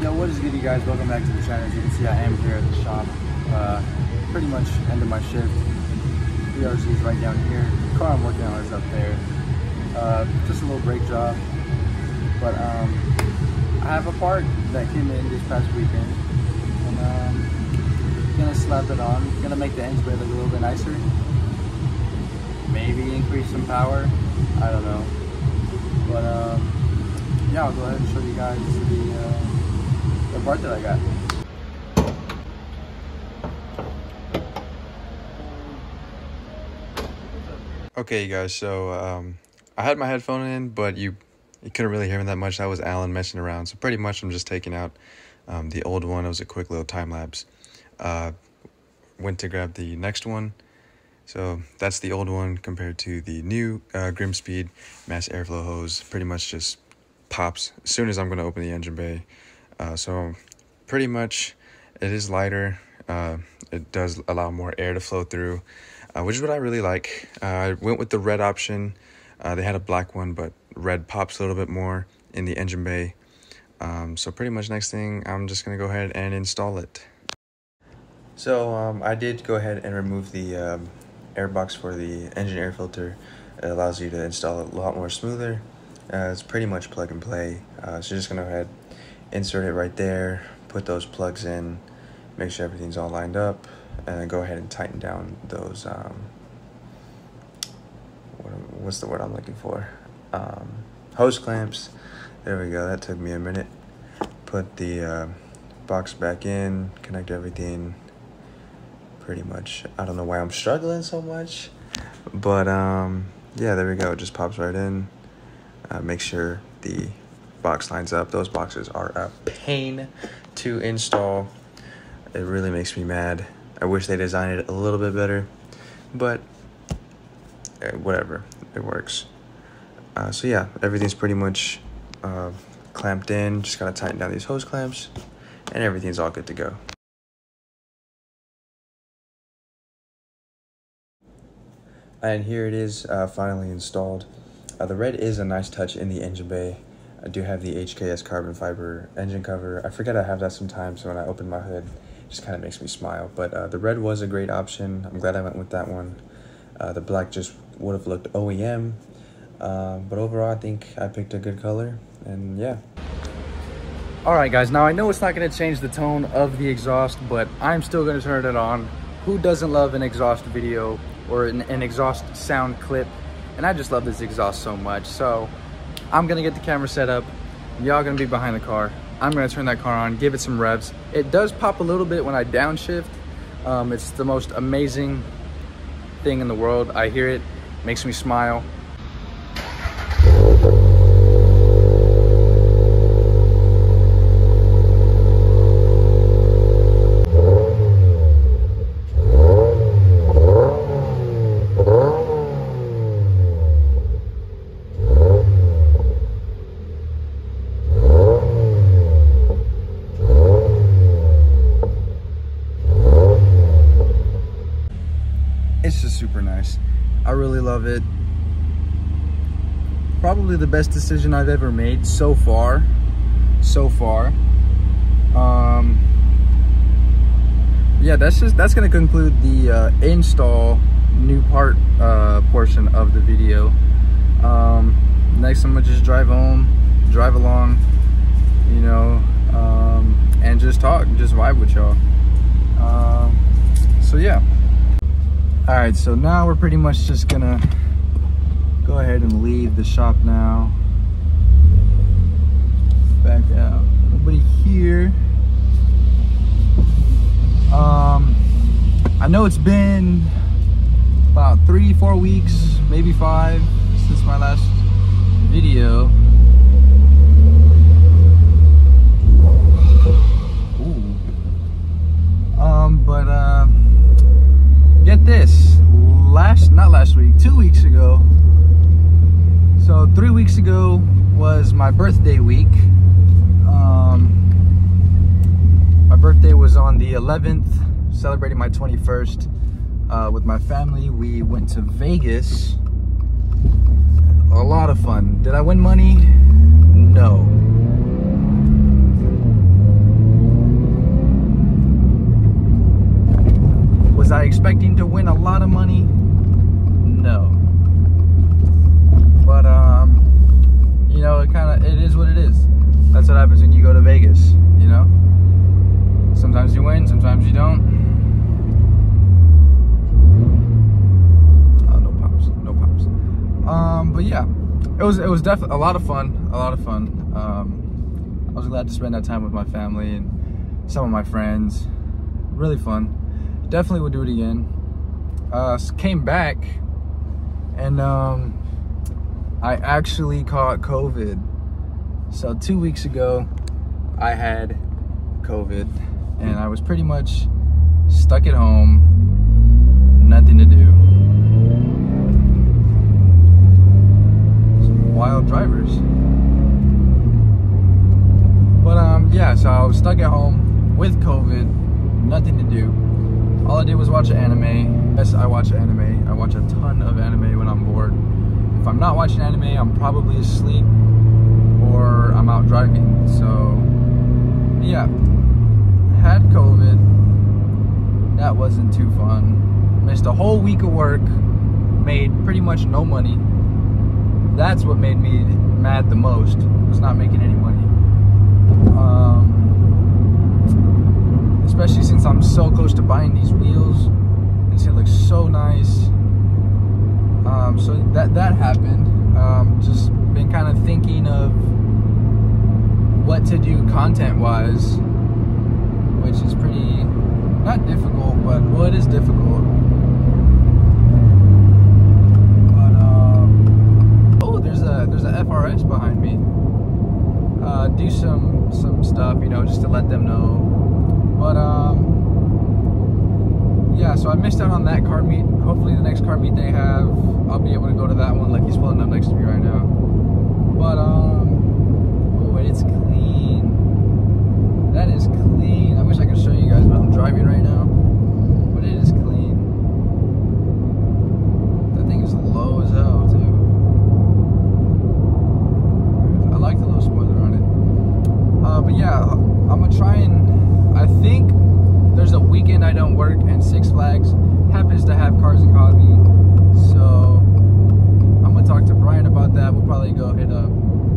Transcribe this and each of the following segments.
Yo, what is good, you guys? Welcome back to the channel. As you can see, I am here at the shop. Pretty much end of my shift. PRC is right down here. The car I'm working on is up there. Just a little brake job. But I have a part that came in this past weekend, and gonna slap it on. Gonna make the engine bay look a little bit nicer. Maybe increase some power. I don't know. But yeah, I'll go ahead and show you guys the part that I got. Okay, you guys, so I had my headphone in, but you couldn't really hear me that much. That was Alan messing around. So pretty much I'm just taking out the old one. It was a quick little time lapse. Went to grab the next one. So that's the old one compared to the new Grimmspeed MAF Airflow hose. Pretty much just pops as soon as I'm going to open the engine bay. So pretty much it is lighter. It does allow more air to flow through, which is what I really like. I went with the red option. They had a black one, but red pops a little bit more in the engine bay. So pretty much next thing, I'm just going to go ahead and install it. So I did go ahead and remove the air box for the engine air filter. It allows you to install it a lot more smoother. It's pretty much plug and play. So you're just going to go ahead, insert it right there, put those plugs in, make sure everything's all lined up, and then go ahead and tighten down those, what's the word I'm looking for? Hose clamps. There we go. That took me a minute. Put the box back in, connect everything. Pretty much. I don't know why I'm struggling so much, but yeah, there we go. It just pops right in. Make sure the box lines up. Those boxes are a pain to install. It really makes me mad. I wish they designed it a little bit better, but whatever, it works. So yeah, everything's pretty much clamped in. Just gotta tighten down these hose clamps, and everything's all good to go. And here it is, finally installed. The red is a nice touch in the engine bay. I do have the HKS carbon fiber engine cover. I forget I have that sometimes, so when I open my hood, it just kind of makes me smile. But the red was a great option. I'm glad I went with that one. The black just would have looked OEM. But overall, I think I picked a good color, and yeah. All right, guys, now I know it's not gonna change the tone of the exhaust, but I'm still gonna turn it on. Who doesn't love an exhaust video or an exhaust sound clip? And I just love this exhaust so much. So I'm gonna get the camera set up. Y'all gonna be behind the car. I'm gonna turn that car on, give it some revs. It does pop a little bit when I downshift. It's the most amazing thing in the world. I hear it, makes me smile. It's just super nice. I really love it. Probably the best decision I've ever made so far. Yeah, that's gonna conclude the install new part portion of the video. Next I'm gonna just drive home, drive along, you know, and just talk, just vibe with y'all. So yeah. All right, so now we're pretty much just gonna go ahead and leave the shop now. Back out. Nobody here. I know it's been about 3-4 weeks, maybe 5, since my last video. Ooh. But get this, not last week, 2 weeks ago. So 3 weeks ago was my birthday week. My birthday was on the 11th, celebrating my 21st with my family. We went to Vegas. A lot of fun. Did I win money? No. spend a lot of money? No. But you know, it is what it is. That's what happens when you go to Vegas, you know? Sometimes you win, sometimes you don't. Oh, no pops, no pops. But yeah, it was definitely a lot of fun, I was glad to spend that time with my family and some of my friends. Really fun. Definitely would do it again. Came back and I actually caught COVID. So 2 weeks ago I had COVID and I was pretty much stuck at home, nothing to do. Some wild drivers. But yeah, so I was stuck at home with COVID, nothing to do. All I did was watch an anime. Yes, I watch anime. I watch a ton of anime when I'm bored. If I'm not watching anime, I'm probably asleep or I'm out driving. So yeah, had COVID. That wasn't too fun. Missed a whole week of work. Made pretty much no money. That's what made me mad the most, was not making any money. Especially since I'm so close to buying these wheels. These look so nice. So that happened. Just been kind of thinking of what to do content-wise, which is pretty, not difficult, but, well, it is difficult. But, oh, there's a FRS behind me. Do some stuff, you know, just to let them know. But yeah, so I missed out on that car meet. Hopefully the next car meet they have, I'll be able to go to that one. Like, he's pulling up next to me right now. But oh, and it's clean. That is clean. I wish I could show you guys, but I'm driving right now. But it is clean. That thing is low as hell too. I like the little spoiler on it. But yeah, I'm gonna try and, I think there's a weekend I don't work and Six Flags happens to have Cars and Coffee. So I'm gonna talk to Brian about that. We'll probably go hit up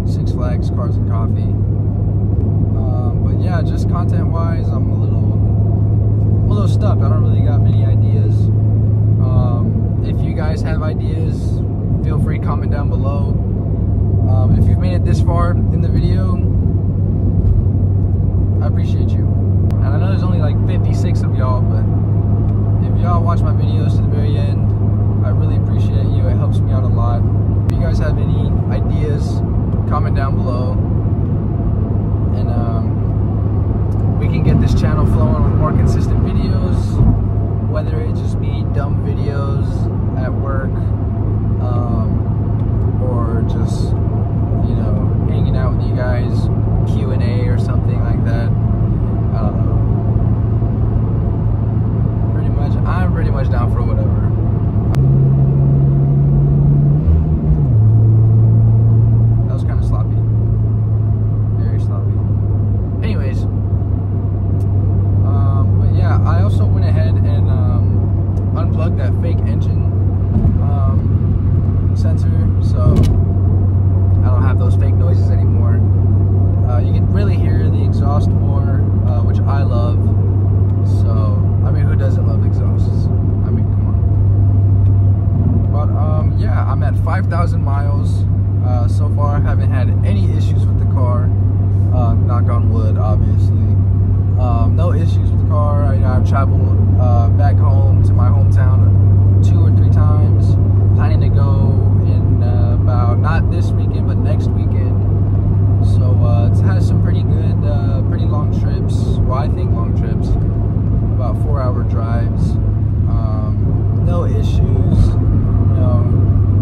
Six Flags, Cars and Coffee. But yeah, just content wise, I'm a little stuck. I don't really got many ideas. If you guys have ideas, feel free to comment down below. If you've made it this far in the video, I appreciate you. And I know there's only like 56 of y'all, but if y'all watch my videos to the very end, I really appreciate you. It helps me out a lot. If you guys have any ideas, comment down below. And we can get this channel flowing with more consistent videos, whether it just be dumb videos at work, or just, you know, hanging out with you guys, Q&A or something like that. I'm pretty much down for whatever. That was kind of sloppy. Very sloppy. Anyways, but yeah, I also went ahead and unplugged that fake engine sensor, so I don't have those fake noises anymore. You can really hear the exhaust more, which I love. So, I mean, who doesn't love exhausts? I mean, come on. But yeah, I'm at 5,000 miles so far. I haven't had any issues with the car. Knock on wood, obviously. No issues with the car. I've traveled back home to my hometown 2 or 3 times. Planning to go in about, not this weekend, but next weekend. So it has some pretty good, pretty long trips. Well, I think long trips. About 4-hour drives. No issues. You know,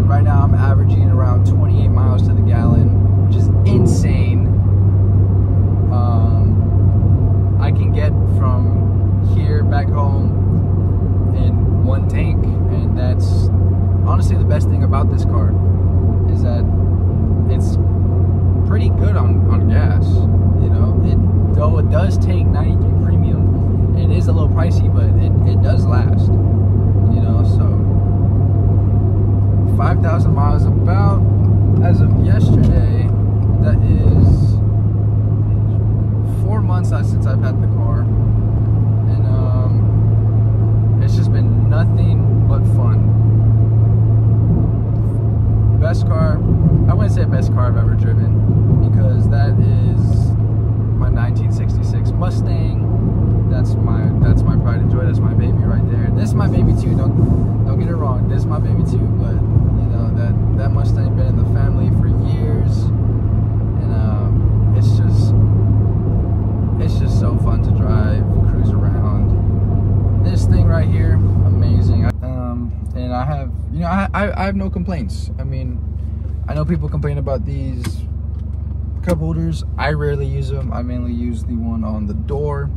right now I'm averaging around 28 miles to the gallon, which is insane. I can get from here back home in 1 tank, and that's honestly the best thing about this car, is that it's pretty good on gas. You know, though it does take 93 premium, it is a little pricey, but it does last. You know, So 5,000 miles about, as of yesterday. That is 4 months since I've had the car, and it's just been nothing but fun. Best car, I wouldn't say best car I've ever driven, because that is my 1966 Mustang. That's my pride and joy. That's my baby right there. This is my baby too. Don't get it wrong. This is my baby too. But you know that Mustang been in the family for years, and it's just so fun to drive, cruise around. This thing right here, amazing. And I have, you know, I have no complaints. I mean, I know people complain about these cup holders. I rarely use them. I mainly use the one on the door.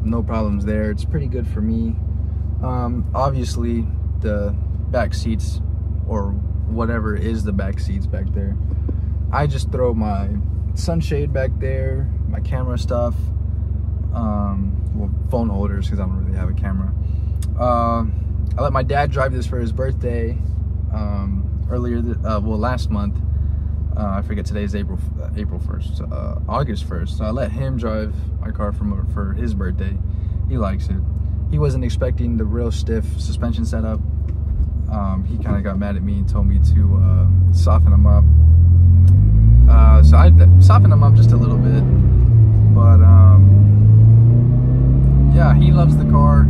No problems there. It's pretty good for me. Obviously the back seats, or whatever is the back seats back there, I just throw my sunshade back there, my camera stuff, well, phone holders, because I don't really have a camera. I let my dad drive this for his birthday last month. I forget, today's April 1st, August 1st. So I let him drive my car for his birthday. He likes it. He wasn't expecting the real stiff suspension setup. He kind of got mad at me and told me to soften him up. So I softened him up just a little bit. But yeah, he loves the car.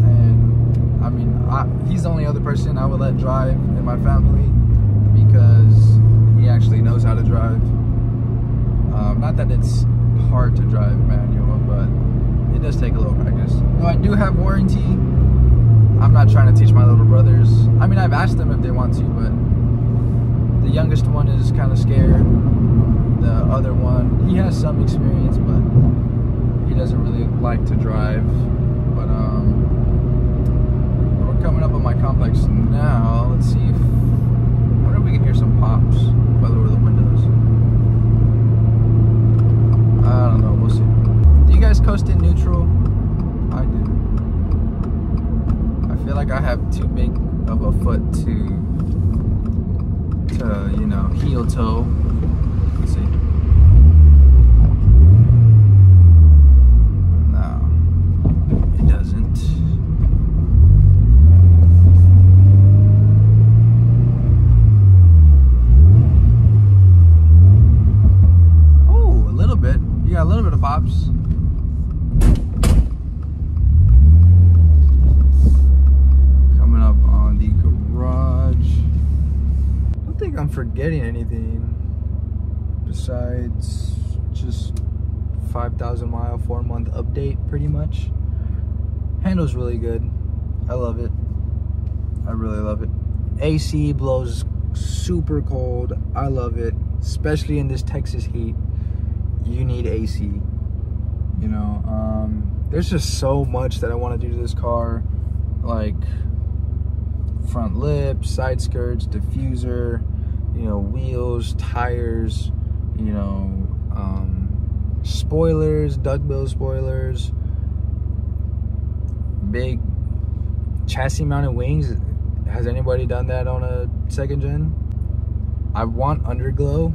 And I mean, he's the only other person I would let drive in my family, because he actually knows how to drive. Not that it's hard to drive manual, but it does take a little practice. No, I do have warranty. I'm not trying to teach my little brothers. I mean, I've asked them if they want to, but the youngest one is kind of scared. The other one, he has some experience, but he doesn't really like to drive. But we're coming up on my complex now. Let's see if, I wonder if we can hear some pops if I lower the windows. I don't know, we'll see. Do you guys coast in neutral? I do. I feel like I have too big of a foot to you know, heel toe. Let's see. No, it doesn't. Oh, a little bit. You got a little bit of pops. Coming up on the garage. I don't think I'm forgetting anything besides just 5,000 mile, 4-month update, pretty much. Handles really good. I love it. I really love it. AC blows super cold. I love it, especially in this Texas heat. You need AC. You know, there's just so much that I want to do to this car, like front lip, side skirts, diffuser, you know, wheels, tires, you know, spoilers, duckbill spoilers, big chassis mounted wings. Has anybody done that on a second gen? I want underglow,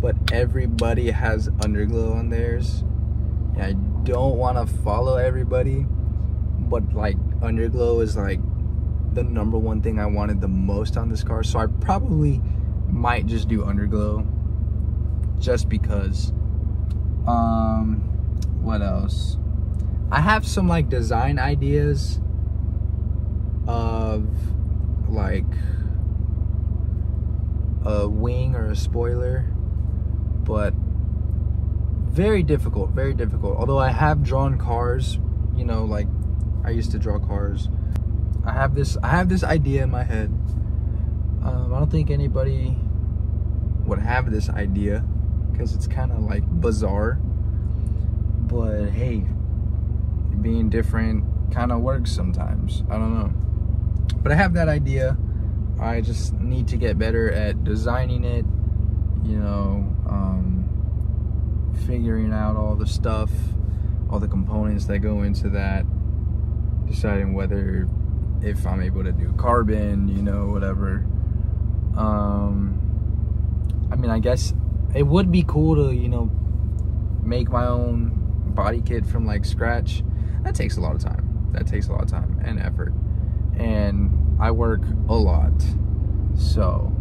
but everybody has underglow on theirs. And I don't want to follow everybody, but like underglow is like the #1 thing I wanted the most on this car. So I probably might just do underglow, just because. What else? I have some like design ideas of like a wing or a spoiler, but very difficult, very difficult. Although I have drawn cars, you know, like I used to draw cars. I have this idea in my head. I don't think anybody would have this idea because it's kind of like bizarre, but hey, being different kind of works sometimes. I don't know, but I have that idea. I just need to get better at designing it, you know, figuring out all the stuff, all the components that go into that. deciding whether if I'm able to do carbon, you know, whatever. I mean, I guess it would be cool to, you know, make my own body kit from like scratch. That takes a lot of time. That takes a lot of time and effort. And I work a lot. So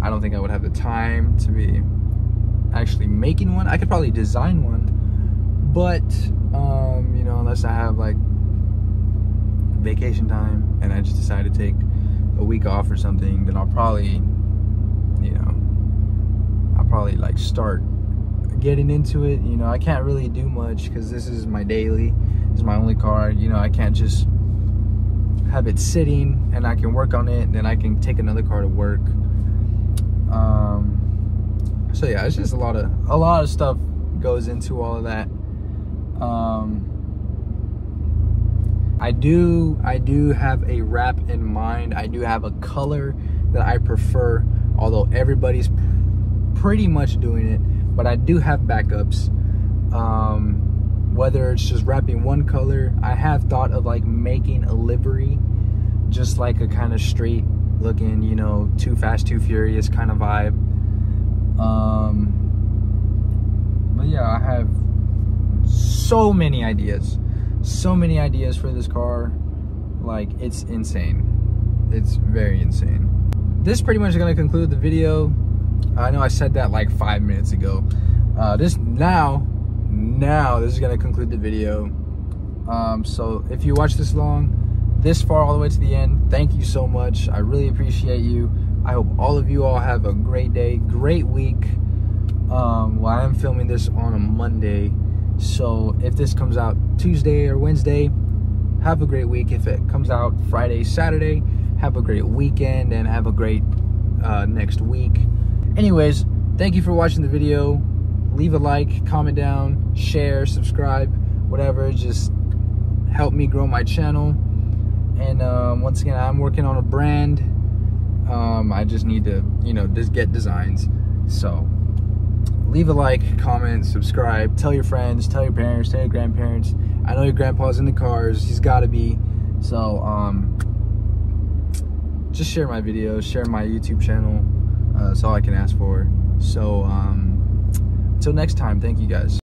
I don't think I would have the time to be actually making one. I could probably design one, but you know, unless I have like vacation time and I just decide to take a week off or something, then I'll probably, you know, like start getting into it. You know, I can't really do much because this is my daily, this is my only car. You know, I can't just have it sitting and I can work on it, then I can take another car to work. So yeah, it's just a lot of stuff goes into all of that. I do have a wrap in mind. I do have a color that I prefer, although everybody's pretty much doing it, but I do have backups. Whether it's just wrapping one color, I have thought of like making a livery, just like a kind of straight looking, you know, Too Fast, Too Furious kind of vibe. But yeah, I have so many ideas for this car. Like, it's insane. It's very insane. This is pretty much going to conclude the video. I know I said that like 5 minutes ago. Now this is going to conclude the video. So if you watch this far all the way to the end, thank you so much. I really appreciate you. I hope all of you all have a great day, great week. Well, I am filming this on a Monday, so if this comes out Tuesday or Wednesday, have a great week. If it comes out Friday, Saturday, have a great weekend and have a great next week. Anyways, thank you for watching the video. Leave a like, comment down, share, subscribe, whatever. Just help me grow my channel. And once again, I'm working on a brand. I just need to, you know, just get designs. So leave a like, comment, subscribe, tell your friends, tell your parents, tell your grandparents. I know your grandpa's into cars. He's got to be. So just share my videos, share my YouTube channel. That's all I can ask for. So until next time, thank you guys.